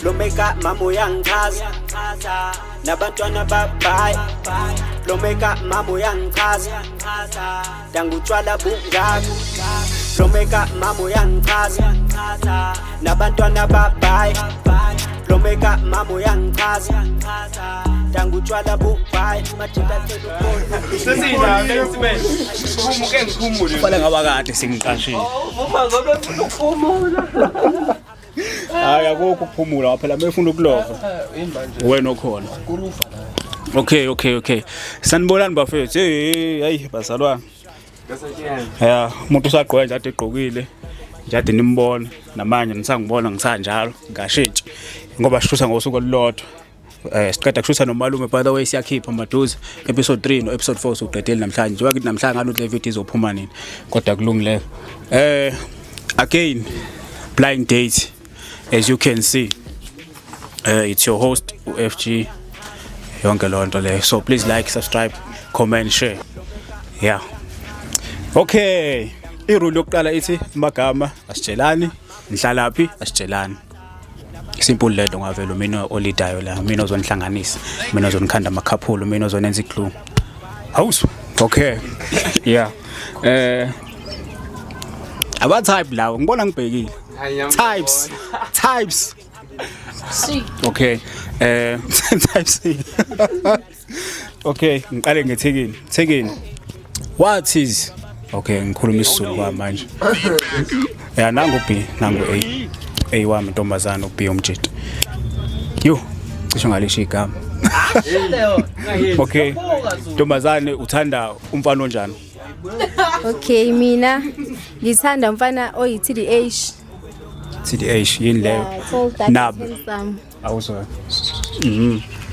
Lomeka mama uyangichaza nabantwana babhayi Lomeka mama uyangichaza dangutshwala bungaka Lomeka mama uyangichaza nabantwana babhayi Lomeka mama uyangichaza dangutshwala bungaka Sesina next man. Umuke ngiphumule. Fala ngabakade singiqashile. Uma ngobe ufuna ukuphumula. Hayi akukho ukuphumula phela mefuna ukulova. Wena okhona. Okay. Sanibonani bafethu. Hayi bazalwane. Ya, umuntu usaqhwa nje ade egqokile. Njade nimbona namanje nisangibona ngisanjalo ngashintshi ngoba sishutha ngosuku olulodwa. Siqeda kushutha nomalume by the way siyakhipha maduze episode 3 no episode 4 soqedela namhlanje njengoba kithi namhlanje ngalo le video izophuma nini kodwa kulungile. Again blind date as you can see. It's your host UFG yonke lonto le, so please like, subscribe, comment, share. Yeah. Okay, irule yokuqala ithi magama asitshelani, nihlalaphi asitshelani. Simple ledo ngavela mina olidayo la, mina ozonihlanganisa, mina ozonikhanda amakhaphulu, mina ozonenza iglue. Hawusu. Okay. Yeah. Aba type lawo ngibona ngibhekile. Types. C. Okay. Type C. Okay, ngiqale ngethekeni. What is? Okay, ngikhuluma isiZulu manje. Yeah, nangu B, nangu A. A wami ntombazana uB umjidi. Yo, cishe ngalisho igama. Okay. Ntombazane uthanda umfana onjani? Okay, mina ngithanda umfana oyi-TDH. TDH yini leyo? Nab. Awuzwa.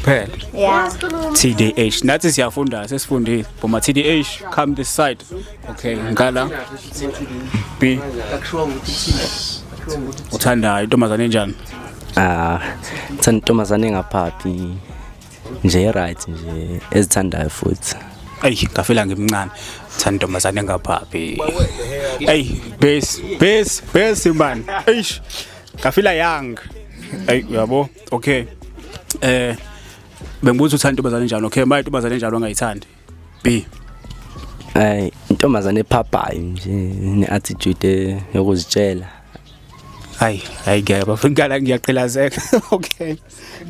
Phela. Yeah. TDH. Nathi siyafunda sesifundile. Boma TDH come this side. Okay, ngala. B. Uthanda intombazane enjani? Thanda intombazane engaphaphi nje right nje ezithandayo futhi. Ey, ngafela ngimncane. Thanda intombazane engaphaphi. Ey, base man. Eish. Ngafela young. Ey, uyabo? Okay. Bengibuza uthanda intombazane enjani? Okay, manje intombazane enjani ongayithandi? B. Intombazane ephaphayo nje ne-attitude yokuzitshela. Hayi ngiyaba ngala ngiyaqhelazeka. Okay.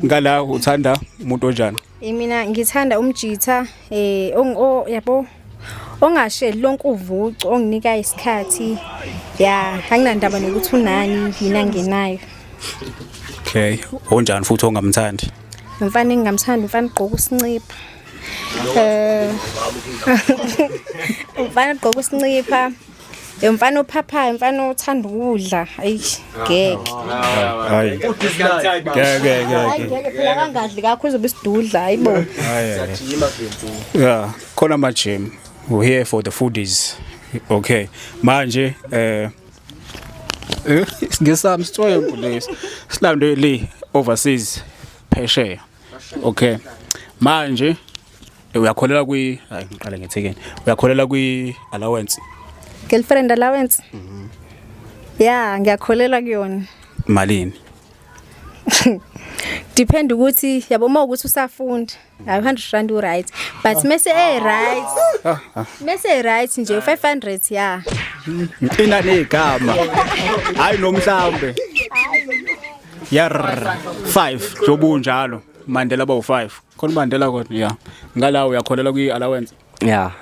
Ngala uthanda umuntu onjani? Mina ngithanda umjitha yabo ongasheli lonke uvucu onginika isikhathi. Yeah, anginandaba nokuthi unani yina ngenayo. Okay. Onjani futhi ongamthandi? Umfana engingamthanda umfana ugqoka usincipha. Umfana ugqoka usincipha. Umfana ophaphayo, umfana othanda ukudla. Ayi, ngeke. Hayi. Ngeke phela kangadli kakhulu uzobe isidudla, hayibo. Yeah, khona ama gym. We're here for the foodies. Okay. Manje ngesami sithoye impulisi. Silande le overseas phesheya. Okay. Manje uyakholela hayi ngiqale ngethekeni. Uyakholela allowance. Girlfriend allowance? Yeah, ngiyakholela kuyona. Malini? Depend ukuthi yabo mawukuthi usafunda. 100 rand u right. But mase right. Mase right nje 500 yeah. Ina negama. Hayi nomhlambe. Yar 5 jobunjalo. Mandela ba u5. Khona Mandela kodwa yeah. Ngala uyakholela allowance? Yeah.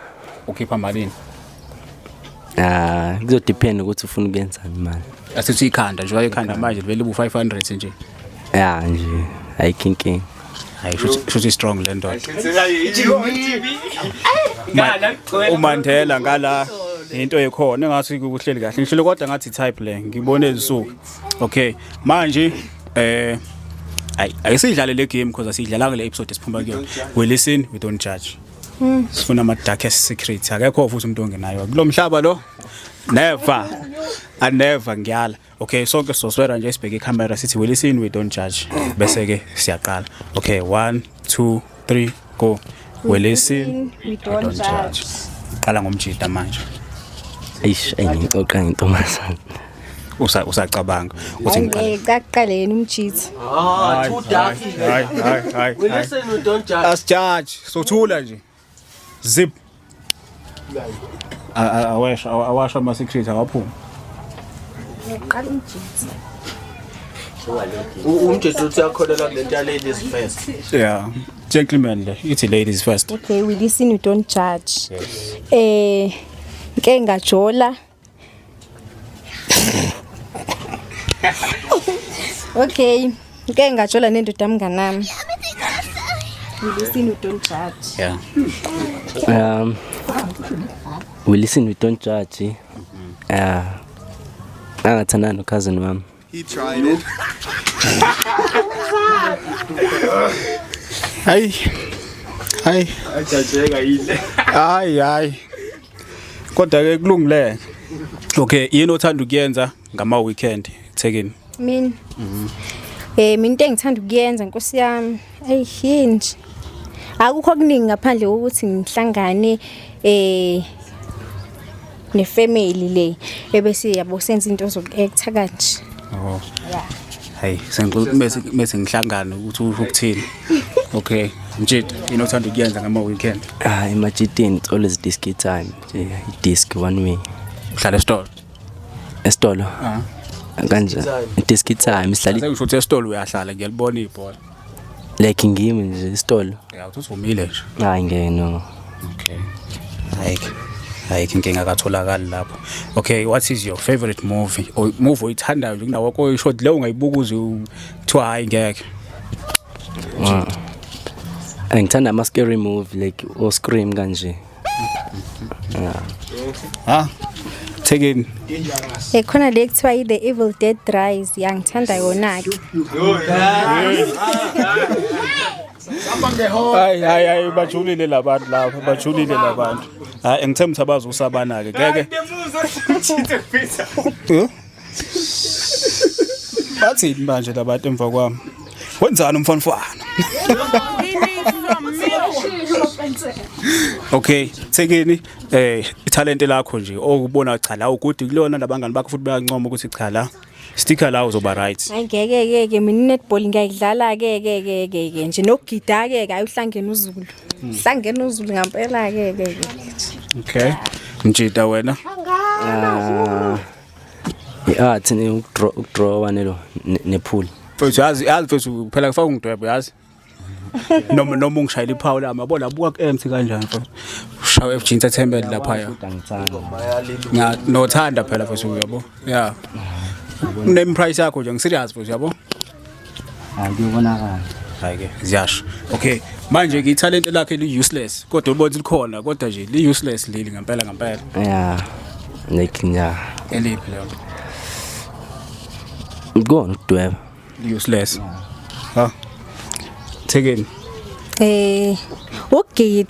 Ukhipha malini? Kuzodepend ukuthi ufuna ukuyenzani imali. Asithi ikhanda nje wayekhanda manje vele bu 500 nje. Yeah nje ayikhinking. Hayi shothi strong le ndoda. uMandela ngala into ekhona engathi kuhleli kahle ngishilo kodwa ngathi type le ngibone ezisuku. Okay manje ayisidlale le game because asidlala kule episode esiphuma kuyo. We listen, we don't judge. Sifuna ama darkest secrets akekho futhi umuntu ongenayo kulo mhlaba lo. Never ngiyala. Okay sonke soswera nje sibheke icamera sithi we listen, we don't judge. Bese ke siyaqala. Okay 1 2 3 go. We listen, we don't judge. Qala ngomjida manje. Eish ayingixoxa ngentombazana. usacabanga uthi ngiqale Ngaqale yena umcheat. Too dark. hayi We listen, we don't judge. asijudge sothula nje zip awasha ama secret awaphuma Ngaqala umcheat. Umthetho uthi akholela kulento ya ladies first. yeah gentlemen le ithi ladies first Okay, we listen, we don't judge. Ngeke ngajola. Okay, ngeke ngajola nendoda mnganami. We listen, we don't judge. yeah We listen, we don't judge. Angathandana no cousin wami. He tried it. hayi Ajajeka yile. hayi kodwa ke kulungile okay yini othanda ukuyenza ngama weekend eThekwini Mina. Mina into engithanda ukuyenza Nkosi yami. Yini nje. Akukho kuningi ngaphandle kokuthi ngihlangane nefamily le ebese yabo senza into zokuacta kanje. oh hayi mase ngihlangana ukuthi usho ukuthini okay Mjid yini othanda ukuyenza ngama weekend Emajitini it's always disc time. Disc one way. uhlala esitolo Esitolo. Kanje. Disc time sihlala sengisho ukuthi esitolo uyahlala ngiyalibona ibhola like ngimi nje esitolo. yeah uthi umile nje Hayi ngeke no. okay hayi inkinga akatholakali lapho okay what is your favorite movie or movie oyithandayo nje kunawo oyisho leyo ungayibukuza uthiwa hayi ngeke Ngithanda ama scary movie like or scream kanje. Thekwini Khona le kuthiwa The Evil Dead Rise yangithanda yona ke. hayi bajulile labantu lapha bajulile labantu hayi ngithemba abazi usabana ke ngeke bathi manje labantu emva kwami wenzani umfanfana okay Thekwini italent lakho nje okubona cha la ukuthi kulona labangani bakho futhi bayancoma ukuthi cha la sticker la uzoba right Hayi ngeke mina netball ngiyidlala ke nje nokugida ke ayihlangene uZulu. Hlangene uZulu ngempela ke. okay Mjida wena Art ni ukudraw wanelo nepool. Mfethu yazi mfethu phela kufaka ungidwebo yazi noma ungishayela iphawu lami yabona buka ku-empty kanjani mfethu ushawe FG Entertainment lapha ya nothanda phela mfethu yabo yeah name price yakho nje ngiserious mfethu yabo Akubonakala. hayi ke ziyasho okay manje ke italent lakhe li useless kodwa ubona likhona kodwa nje li useless leli ngempela Yeah. Like eliphi leyo go udweba. li useless ha Thekwini Ukugida.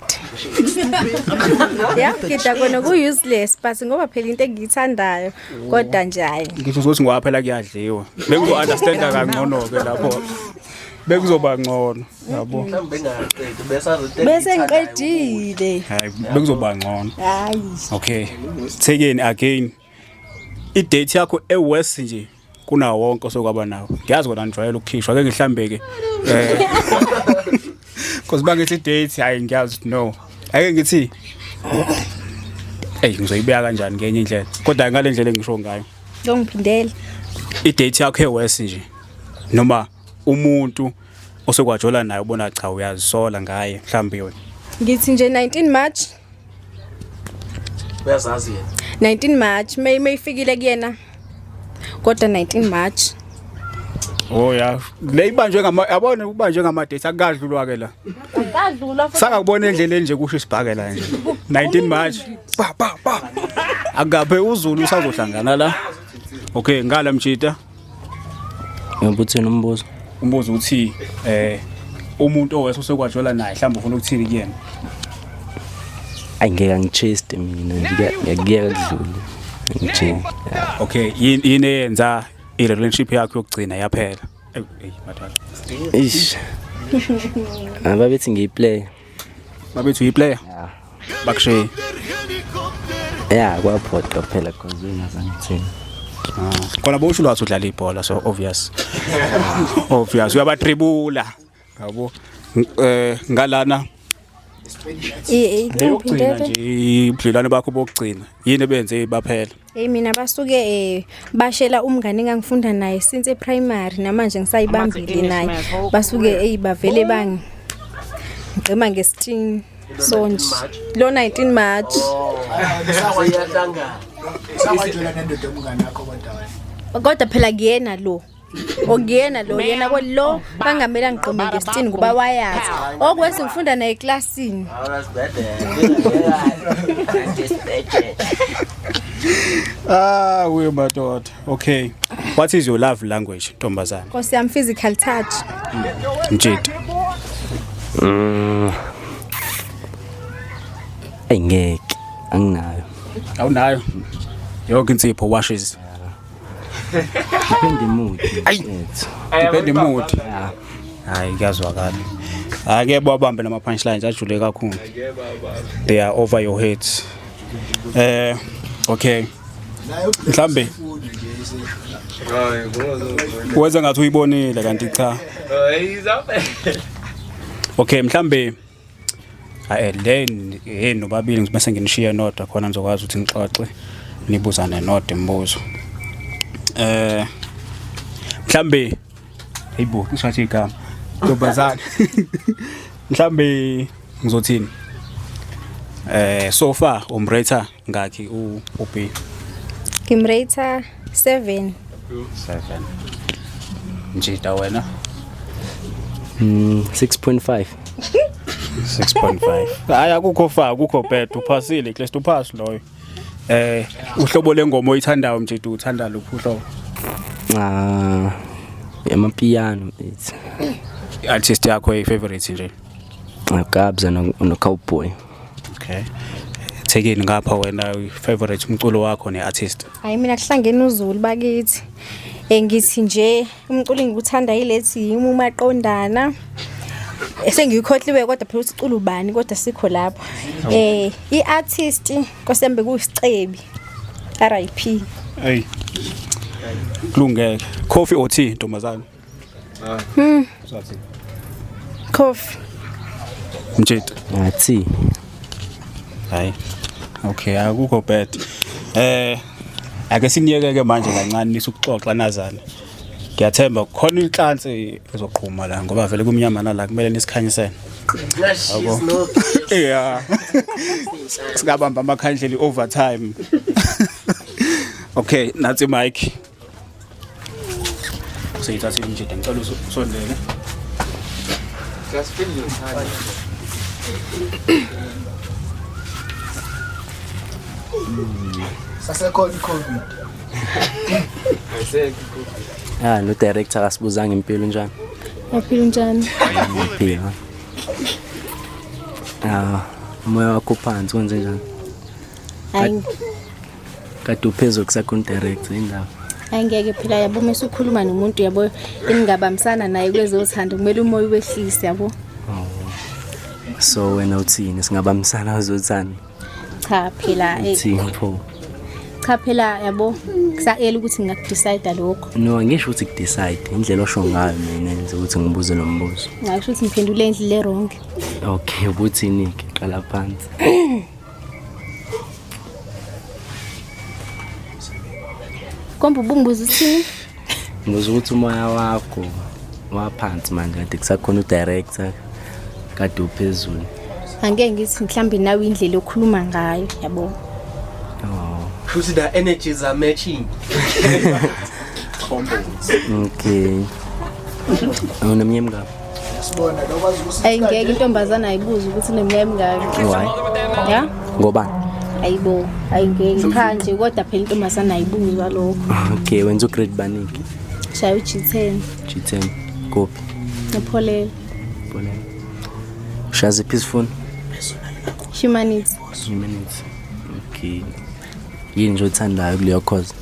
Yagida kona ku useless but ngoba phela into engiyithandayo kodwa nje hayi. ngisho ukuthi ngwaphela kuyadliwa bengizo understanda kangcono ke lapho bekuzoba ngcono yabo Mhlambe ngaqedi bese Bese ngiqedile. hayi bekuzoba ngcono Hayi. okay Thekwini again i-date yakho eWest nje kunawo wonke osokwaba nawo ngiyazi kona njwayela ukukhishwa ake ngihlambeke cause bangithi date hayi ngiyazi no ake ngithi ngizoyibeka kanjani ngenye indlela kodwa ngale ndlela engisho ngayo Ngiphindela. i-date yakho eWest nje noma umuntu osokwajola naye ubona cha uyazisola ngaye mhlambi yona Ngithi nje 19 March. uyazazi yena. 19 March mayifikile kuyena. Kodwa 19 March. oh ya le ibanjwe yabona ubanjwe ngama date akadlulwa ke la Akadlula saka kubona endleleni nje kusho isibhakela nje 19 March pa akabe uZulu usazohlangana la okay ngala Mjida Ngibuthina umbuzo. umbuzo uthi umuntu owese usekwajola naye mhlawumbe ufuna ukuthini kuyena Angeke ngichase mina ngiyakuyeka kudlula. Nje. okay yini eyenza i-relationship yakho yokugcina yaphela mathatha Ish. Ababethi ngiyiplay. babethu yi-player bakushiye Yeah, kwaphoqa phela cause wena sangithini. Kona bosho lwathi udlala ibhola so obvious. Obvious uyabatribula. Yabo. Ngalana Iphindele nje ubudlelwane bakho bokugcina. Yini benze baphela? mina basuke bashela umngane engangifunda naye since eprimary namanje ngisayibambile naye basuke bavele ngigcima nge16 sonje lo 19 March kodwa phela kuyena lo okuyena lo yena lo bangamela ngigqime nge16 ngoba wayazi okwesi ngifunda naye eclassini We madoda. Okay. What is your love language, Ntombazana? Nkosi yami physical touch. Mjidi. Engeke anginayo. Awunayo. Yonke insipho washes. Depend mood. Depend mood. Hayi kuyazwakala. Ake babambe nama punchlines ajule kakhulu. They are over your heads. Okay. Mhlambe. Wenza ngathi uyibonile kanti cha. Okay, mhlambe then nobabili ngibese nginishiya nodwa khona ngizokwazi ukuthi ngixoxe nibuzane nodwa imibuzo. Mhlambe hayibo ishathi igama Ntombazana. Mhlambe ngizothini? So far umrater ngakhi uB? Ngimrater 7. Njita wena? 6.5. 6.5. Hayi akukho fa akukho bad uphasile class to pass loyo. Uhlobo lengoma oyithandayo Mjidi uthanda luphi uhlobo? Amapiano it's Artist yakho favorite nje? Gabs no Cowboy. Okay. Thekeni ngapha wena favorite umculo wakho neartist? Hayi mina kuhlangene uZulu bakithi. Ngithi nje umculo engikuthanda yilethi umaqondana. Esengiyikhohliwe kodwa phela ucula ubani kodwa sikho lapho. Iartist Nkosembe kuSicebi. RIP. Hey. Kulungeke. Coffee or tea Ntombazana? Coffee. Mjidi. Tea. Hayi. Okay, akukho bad. Ake siniyeke manje kancane nisukuxoxa nazana. Ngiyathemba khona inhlansi ezoqhuma la ngoba vele kumnyama nala kumele nisikhanyisene. Yabo. Yeah. Singabamba amakhandlela overtime. Okay, nathi Mike. Seyithathe Mjidi ngicela usondele. Sasekhona iCovid. No director asibuzanga impilo njani? Yaphila njani? Impilo. Moya wakho phansi wenze njani? Hayi Kade uphezulu kusakho director indaba. angeke phela yabo mase ukhuluma nomuntu yabo ingabamsana naye kwezothanda kumele umoya ubehlise yabo. So wena uthini singabamsana uzothanda? Cha phela Thipho. cha phela yabo kusayela ukuthi ngakudecide lokho. No angisho ukuthi decide indlela osho ngayo mina enze ukuthi ngibuze lo mbuzo. Ngisho ukuthi ngiphendule indlela wrong. Okay ubuthini ke qala phansi. Komba ubungibuza uthini? Ngibuza ukuthi umoya wakho waphansi manje kade kusakhona udirector kade uphezulu. Angeke ngithi mhlambi nawe indlela okhuluma ngayo yabo. Futhi the energies are matching. Okay. Unemnyama ngapha? Sibona lokwazi ukuthi Ayingeke intombazana ayibuza ukuthi unemnyama ngaki. Why? Ya? Ngoba? Ayibo, ayingeke khanje kodwa phela intombazana ayibuzwa lokho. Okay, wenza grade baniki. Shaya uG10. G10. Copy. Ngipholele. Bonela. Shazi peaceful. Humanity. Minutes. Okay. Yini nje uthandayo kuleyo cause?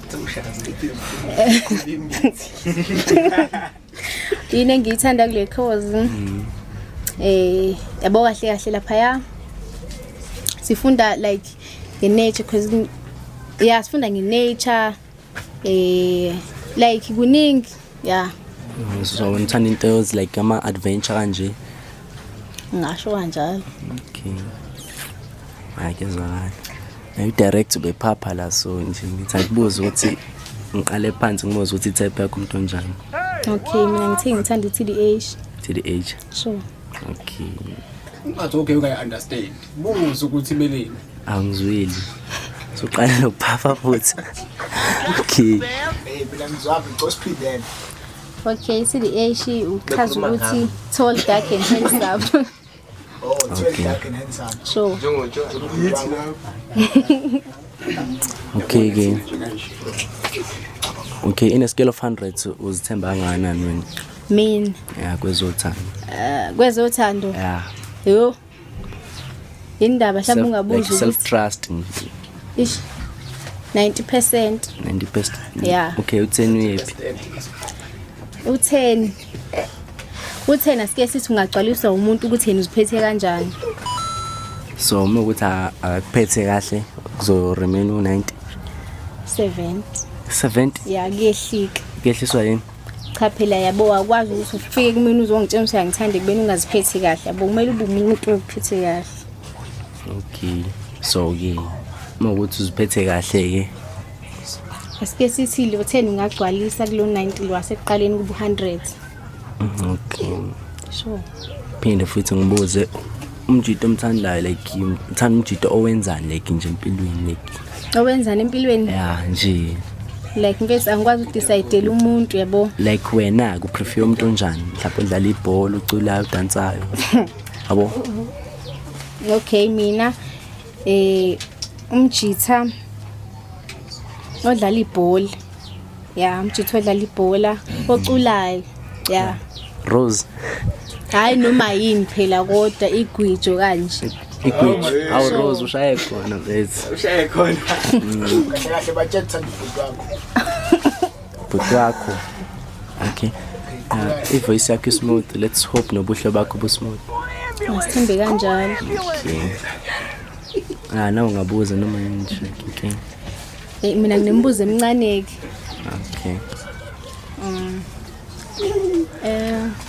Yini engiyithanda kule cause? Yabo kahle kahle lapha ya. Sifunda like the nature because sifunda ngenature Like kuningi yeah So ngithanda into like ama adventure kanje. ngasho kanjalo. Okay. Aykezwakala. Ayi direct bephapha la so nje ngithanda ukubuza ukuthi ngiqale phansi ngibuza ukuthi type yakho umuntu onjani. Okay mina ngithanda TDH. TDH. Sure. Okay. Ngathi okay understand. Buza ukuthi imeleni. Angizweli. So qala nokuphapha futhi. Okay. Mina ngizwaphi gospel then. Okay TDH uchaza ukuthi tall dark and handsome. Oh, 12 dark and handsome. Sure. Okay again. Okay, in a scale of 100 uzithemba kangakanani wena? Mina Yeah, kwezothando. kwezothando. Yeah. Yo. Indaba mhlawumbe ungabuza Like self trust nje. ish 90%. 90%. Yeah. Okay, utheni uyephi? U10 asike sithi ungagcwaliswa umuntu ukuthi yena uziphethe kanjani. So uma ukuthi akuphethe kahle kuzo remain u90. 70. 70 Yeah kuyehlika. kuyehliswa yini? Cha phela yabo akwazi ukuthi ufike kumina uzongitshela ukuthi angithande kubeni ungaziphethi kahle. Yabo kumele ube umuntu ophethe kahle. Okay. So ke uma ukuthi uziphethe kahle ke Asike sithi lo 10 ungagcwalisa kulo 90 lo wasekuqaleni kuba 100. Okay. Sure. Phinde futhi ngibuze umjito omthandayo like ngithanda umjito owenzani like nje empilweni like. Owenzani empilweni? Yeah nje. Like ngeke angikwazi ukudecide umuntu yabo. Like wena ku prefer umuntu onjani? Mhlawumbe udlala ibhola, uculayo, udansayo. Yabo? Okay mina umjitha odlala ibhola. Yeah, umjitha odlala ibhola, oculayo. Yeah. Rose. Hayi noma yini phela kodwa igwijo kanje. Igwijo. Awu Rose ushaye khona mfethu. Ushaye khona. Kahle bathetha ngibhuti wakho. Bhuti wakho. Okay. Ivoice yakho smooth. Let's hope nobuhle bakho bu smooth. Ngisithembe kanjalo. Okay. Nawe ungabuza noma nje. Okay. Mina nginembuzo emncaneke. Okay.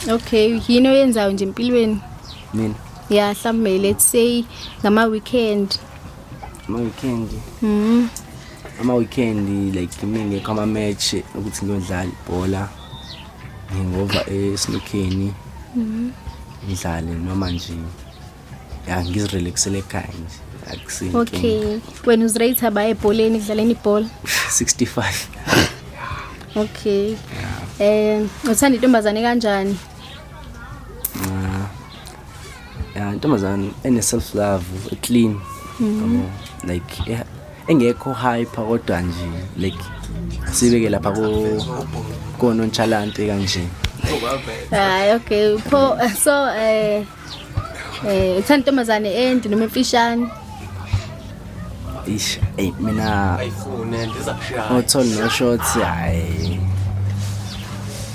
Okay, yini oyenzayo nje empilweni? Mina. Yeah, mhlawumbe let's say ngama weekend. Ama weekend. Ama weekend like mina ngekama match ukuthi ngiyodlala ibhola. Ngingova esnookeni. Ngidlale noma nje. Ya ngizirelaxele ekhaya nje. Akusinto. Okay. Wena uzirate aba ebholeni kudlaleni ibhola? 65. Okay. Uthanda intombazane kanjani? Yeah, intombazane ene self love, clean. Like engekho hyper kodwa nje like sibeke lapha ko nonchalant kanje. Okay. So uthanda intombazane ende noma emfishane? Ish, mina ayifune ndizakushaya. Otho no shorts hayi.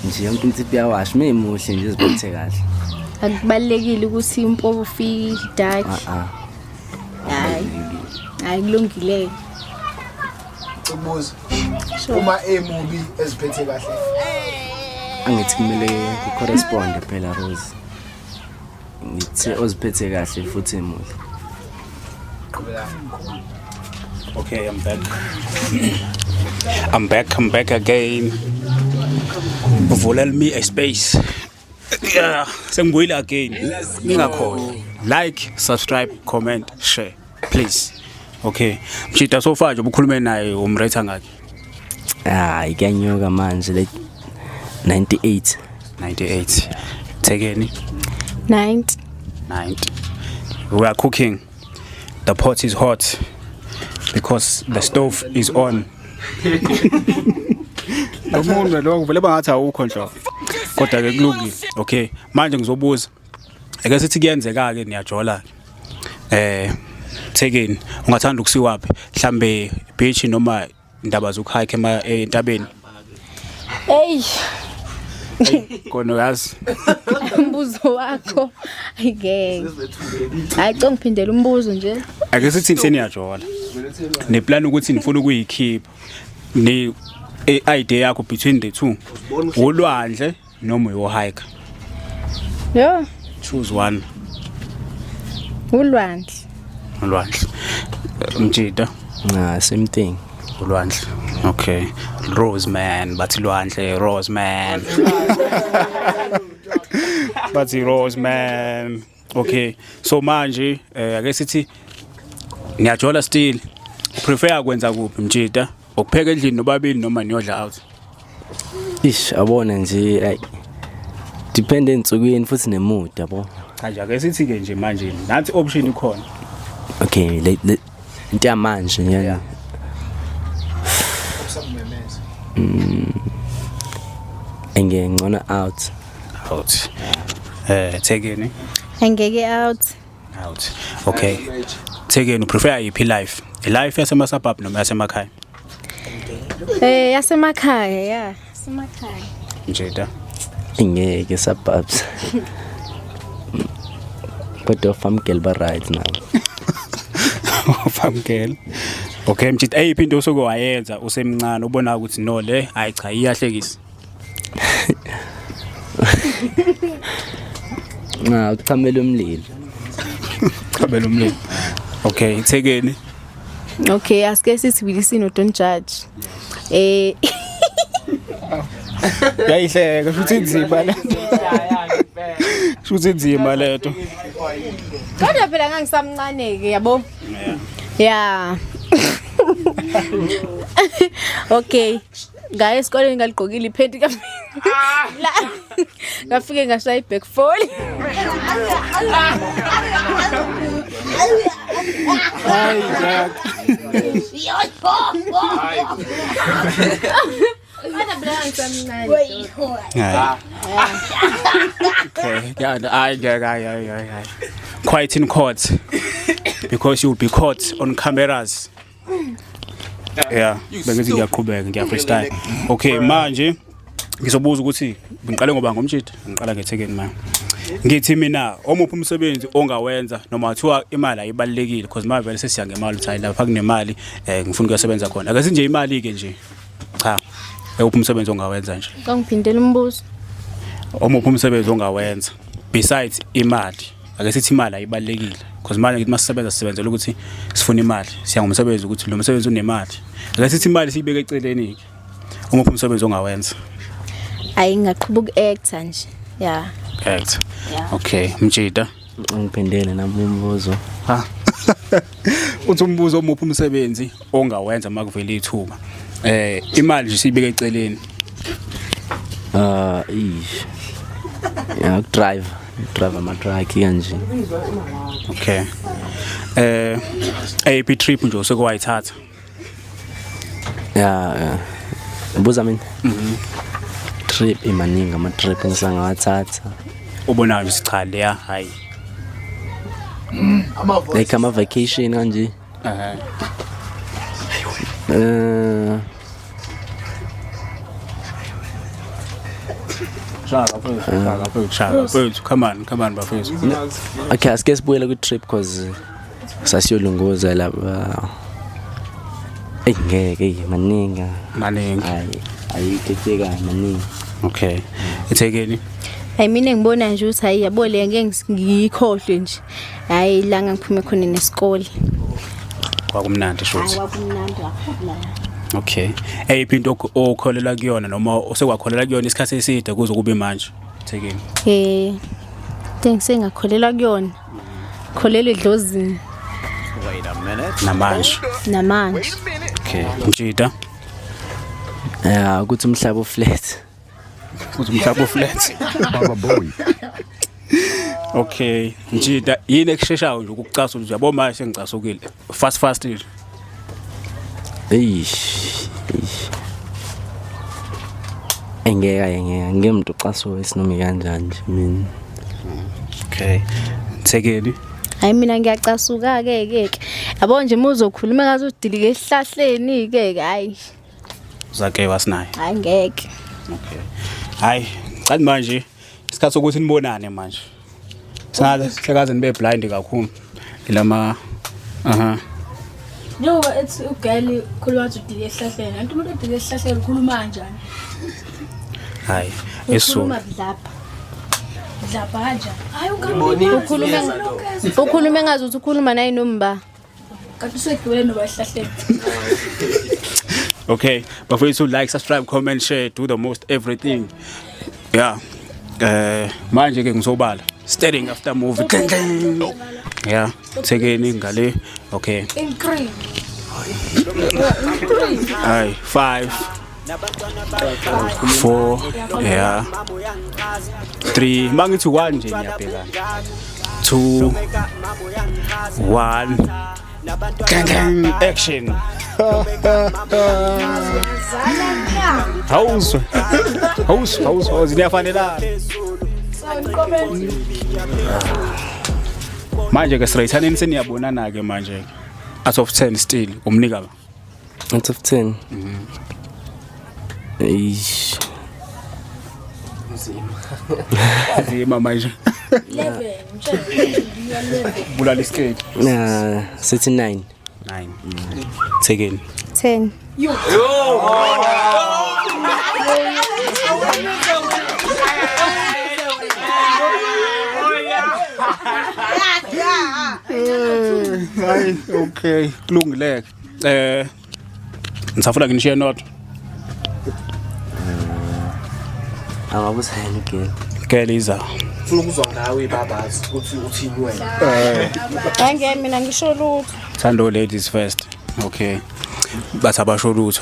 Nje umuntu insipho yawashi memuhle nje iziphethe kahle. Akubalekile ukuthi impofu ufike dark. Hayi kulungile. Ubuza. Uma emubi eziphethe kahle. Angithi kumele ku correspond phela Rose. Ngithi oziphethe kahle futhi emuhle. Okay, I'm back again. Volel me a space. Yeah, sengibuyile again. Ningakhohlwa. Like, subscribe, comment, share, please. Okay. Mshita so far nje ubukhulume naye umrate ngakhe. Ikanyoka manje like 98. 98. Tekeni 90. 90. We are cooking. The pot is hot because the stove is on. Umuntu lo vele bangathi awukho nje. Kodwa ke kulungile. Okay. Manje ngizobuza. Ake sithi kuyenzeka ke niyajola. Tekeni ungathanda ukusiwaphi? Mhlambe beach noma indaba zokuhike entabeni. Hey. Kona yazi. Umbuzo wakho ayike. Hayi conga uphindela umbuzo nje. Ake sithi seniyajola. Neplan ukuthi nifuna ukuyikhipha. idea yakho between the two. Ulwandle noma uyohike. Yo, Choose one. ulwandle. Ulwandle. Mjida. Nah, same thing. Ulwandle. Okay. Rose man, bathi lwandle, Rose man. Bathi Rose man. Okay. So manje ake sithi niyajola still. Prefer kwenza kuphi Mjida? Ukupheka endlini nobabili noma niyodla out? Ish, abona nje depend ensukwini futhi nemood yabo. Kanje ake sithi ke nje manje nathi option ikhona. Okay, into yamanje yani. Ngicona out. Out. Thekeni. Angeke out. Out. Okay. Thekeni prefer yiphi life? Life yasema suburb noma yasemakhaya? Yasemakhaya, yeah. Yasemakhaya. Mjida. Ngeke suburbs. Kodwa farm girl ba right now. Farm girl. Okay Mjida ayiphi into osoke wayenza usemncane ubona ukuthi no le hayi cha iyahlekisa. Uchamela umlilo. Chabela umlilo. Okay, Thekeni. Okay, asike sithi bilisino don't judge. Yayihleka futhi inzima lento. Futhi inzima lento. Kodwa phela ngangisamncane ke yabo. Yeah. Okay. Ngaye esikoleni ngaligqokile iphenti ka. La. Ngafike ngashaya iback fall. Hayi Jack. Okay, yeah. Quite in court because you'll be caught on cameras. Yeah, bengithi ngiyaqhubeka ngiya freestyle. Okay, manje ngizobuza ukuthi ngiqale ngoba ngomtshitha, ngiqala ngeThekeni manje. Ngithi mina omuphi umsebenzi ongawenza noma kuthiwa imali ayibalekile because manje vele sesiya ngemali uthi lapha kunemali ngifuna ukusebenza khona. Ake sinje imali ke nje. Cha. Ekuphi umsebenzi ongawenza nje? Ngiphindela umbuzo. Omuphi umsebenzi ongawenza besides imali? Ake sithi imali ayibalekile because manje ngithi masisebenza sisebenzela ukuthi sifuna imali. Siya ngomsebenzi ukuthi lo msebenzi unemali. Ake sithi imali siyibeke eceleni ke. Omuphi umsebenzi ongawenza? Ayi ngaqhubha uku-acta nje. Yeah. Act. Okay, Mjida. Ngiphendele nami umbuzo. Ha. Uthi umbuzo omuphi umsebenzi ongawenza makuvela ithuba. Imali nje siyibeke eceleni. Yeah, drive ama truck kanje. Okay. AP trip nje usekwayithatha. Yeah. Ubuza mina. Trip imaningi ama trip ngisangawathatha. Ubona nje cha leya hayi. Like ama vacation kanje. Shaka, come on bafethu. Okay, asike sibuyele ku trip because sasiyolunguza lapha. Ngeke maningi. Ayiketheka maningi. Okay. Ithekeni. Hayi mina ngibona nje ukuthi hayi yabo le ngeke ngiyikhohlwe nje. Hayi la ngiphume khona nesikole. Kwakumnandi shothi. Kwakumnandi kakhulu. Okay. Eyiphi into okholela kuyona noma osekwakholela kuyona isikhathi eside kuze kube manje? Thekeni. Sengakholela kuyona. Kholelwe edlozini. Wait a minute. Namanje. Okay. Mjida. Yeah, ukuthi umhlaba uflat. Baba boy. Okay. Mjida yini ekusheshayo nje ukucasula nje yabo manje sengicasukile. Fast nje. Engeke ngemuntu ucasuka isinomi kanjani nje mina. Okay. Thekeni. Hayi mina ngiyacasuka ke. Yabo nje uzokhuluma ngathi udilike esihlahleni ke hayi. Zake wasinayo. Hayi ngeke. Okay. Hayi, kanti manje isikhathi sokuthi nibonane manje. Sakaze nibe blind kakhulu. Ilama Njengoba ethi ugali khuluma wathi udile esihlahleni, kanti umuntu odile esihlahleni ukhuluma kanjani? Hayi, eso. Ukhuluma budlapha. Budlapha kanjani? Hayi Ukhulume ngazi ukuthi ukhuluma naye nomba. kanti usegibele noba esihlahleni. Okay, bafethu like, subscribe, comment, share, do the most everything. Yeah. Manje ke ngisobala. Staring after movie. Yeah, thekeni ngale. Okay. In cream. Aye, 5 4 yeah 3 mangithi 1 nje ngiyabhekana 2 1 action. House niyafanelana manje ke sirayithaneni seniyabonana ke manje out of 10 still umnika ba out of 10 eish azima manje 11 bulala iskate na 39 9 thekeni 10. Hayi okay kulungileke ngisafuna nginishiye not angabuza yini ke Keliza Ufuna ukuzwa ngawe babazi ukuthi uthini wena. Angeke mina ngisho lutho. Thando ladies first. Okay. Bathi abasho lutho.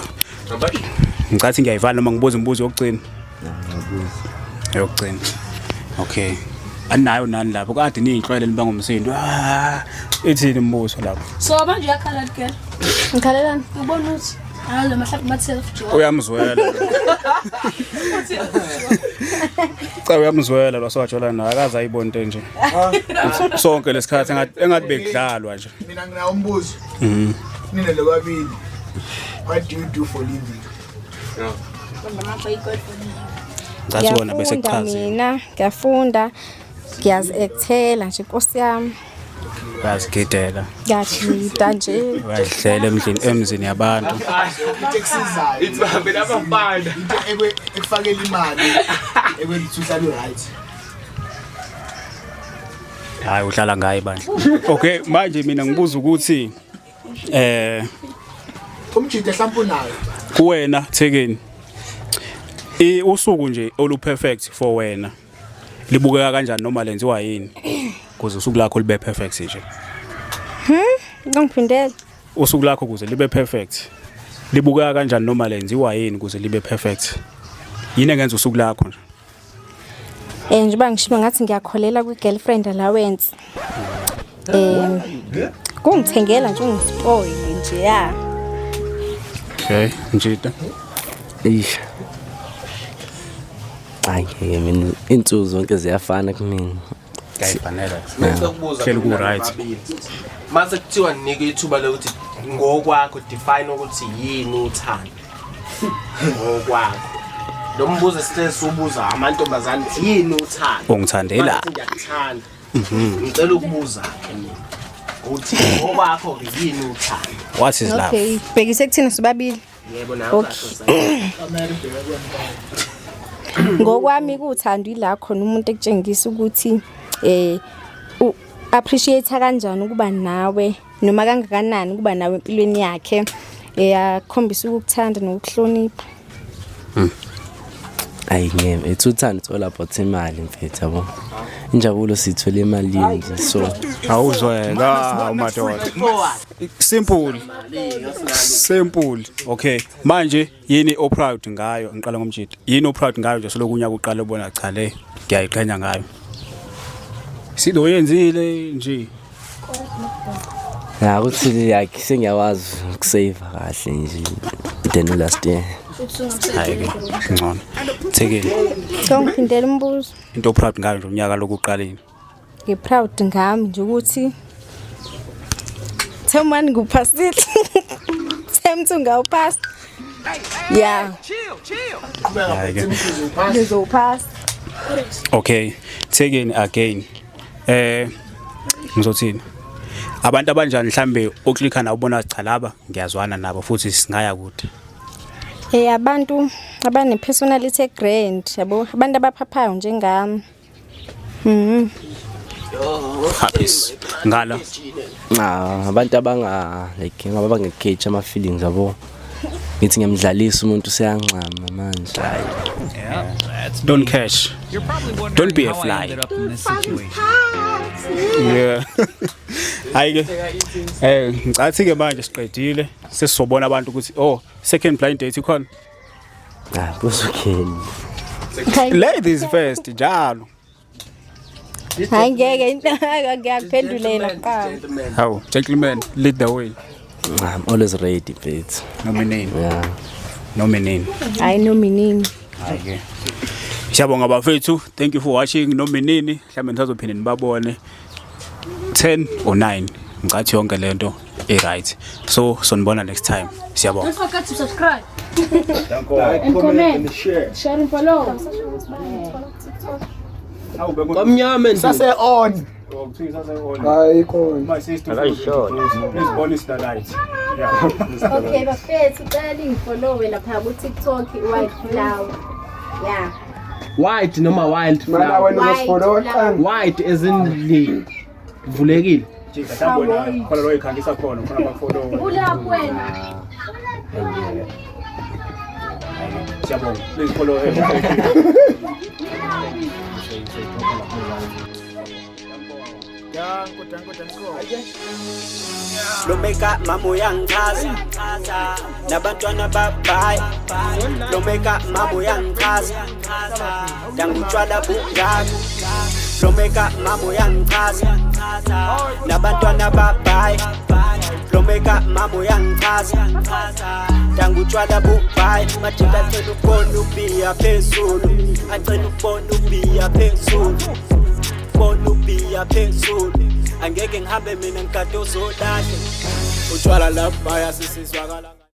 Ngicathi ngiyayivala noma ngibuza imibuzo yokugcina. Yokugcina. Okay. Anayo nani lapho kade niyinhlwele liba ngomsindo. Ethini imibuzo lapho? So manje uyakhala girl. Ngikhalelani? Ubona ukuthi hayi lo mahlapa ma self job. Uyamzwela. Cha uyamzwela lo sowajola naye akaze ayibona into nje. Sonke lesikhathi engathi bekudlalwa nje. Mina nginawo umbuzo. Nina lokwabili. What do you do for living? Ngathi wona bese Ngiyafunda kuchaza. mina, ngiyafunda, ngiyazi-actela nje Nkosi yami. Uyazigedela. Ngiyajida nje. Uyadlela emzini yabantu. Into ekusizayo. Ithambe labafana. Into ekufakela imali. Ekwenza uhlale right. Hayi uhlala ngaye bandla. Okay, manje mina ngibuza ukuthi Umjide mhlawumbe unayo. kuwena Thekeni usuku nje olu perfect for wena libukeka kanjani noma lenziwa yini kuze usuku lakho libe perfect nje Ngiphindela. usuku lakho kuze libe perfect libukeka kanjani noma lenziwa yini kuze libe perfect yini engenza usuku lakho nje Njengoba ngishiba ngathi ngiyakholela kwi-girlfriend allowance. Kungithengela nje ungispoil nje ya. okay njita eish ayike mina insuku zonke ziyafana kumina kayifanele Ngicela ukubuza. Hleli ku right. Mase kuthiwa nike ithuba lokuthi ngokwakho define ukuthi yini uthando. Ngokwakho. Lo mbuzo sihlezi ubuza amantombazane yini uthando. ungithandela Ngiyakuthanda. Ngicela ukubuza ke mina. Uthi ngokwakho yini uthando. what is love Okay, bhekise kuthina sobabili. Yebo nawe Okay. Ngokwami kuthanda ila khona umuntu ekutshengisa ukuthi appreciate kanjani ukuba nawe noma kangakanani ukuba nawe empilweni yakhe yakhombisa ukukuthanda nokuhlonipha. ayingeme ethuthana it's all about imali mfethu yabo injabulo sithola imali nje so awuzwela umadoda simple okay manje yini o proud ngayo ngiqala ngomjidi yini o proud ngayo nje solokunya kuqala ubona cha le ngiyayiqhenya ngayo sido yenzile nje ukuthi yakhe sengiyawazi ukusave kahle nje then last year hayi ke ngcono Thekeni Ngiphindela umbuzo. into o proud ngayo nje unyaka lokuqaleni Ngiproud ngami nje ukuthi Themani ngupasile. Themthu ngawupass. Yeah. hayi ke Ngizopass. okay Thekeni again ngizothini abantu abanjani mhlambe oklikha nabo bona cha laba ngiyazwana nabo futhi singaya kude. Abantu abane personality grand yabo, abantu abaphaphayo njengami. Happy ngala. Abantu abanga like ngaba ngekage ama feelings yabo. Ngithi ngiyamdlalisa umuntu seyanqama manje. Don't catch. Don't be a fly. Yeah. Ayike. Ngicathi ke manje siqedile sesizobona abantu ukuthi second blind date ikhona. Busukeni. Ladies first njalo. Hayi ngeke ngiyakuphendulela qala. Hawu, gentlemen, lead the way. I'm always ready, babe. Nominate. Yeah. Nominate. Hayi nominini. Okay. Siyabonga bafethu. Thank you for watching Nominini. Mhlambe nizozophinda nibabone 10 or 9. Ngathi yonke lento right. So sonibona next time. Siyabonga. Don't forget to subscribe. And comment. Share and follow. Kamnyama Sase on. Hayi khona. My sister. Please bonus the light. Yeah. Okay, bafethu uqale follow lapha ku TikTok White Flower. Yeah. white noma wild Mana flower. wena usifollow qanga. White as in le vulekile. Ngiyabona khona lo ikhangisa khona khona abafollow. Ulapho wena. Siyabonga. Please follow him. Lomeka mama uyangichaza nabantwana babhayi Lomeka mama uyangichaza Dangutshwala bungaka Lomeka mama uyangichaza nabantwana babhayi Lomeka mama uyangichaza Dangutshwala bungaka Majika acela ukubona ubiya phezulu Acela ukubona ubiya phezulu Bona ubiya phezulu angeke ngihambe mina ngikade uzolahle utshwala lapha yasisizwakala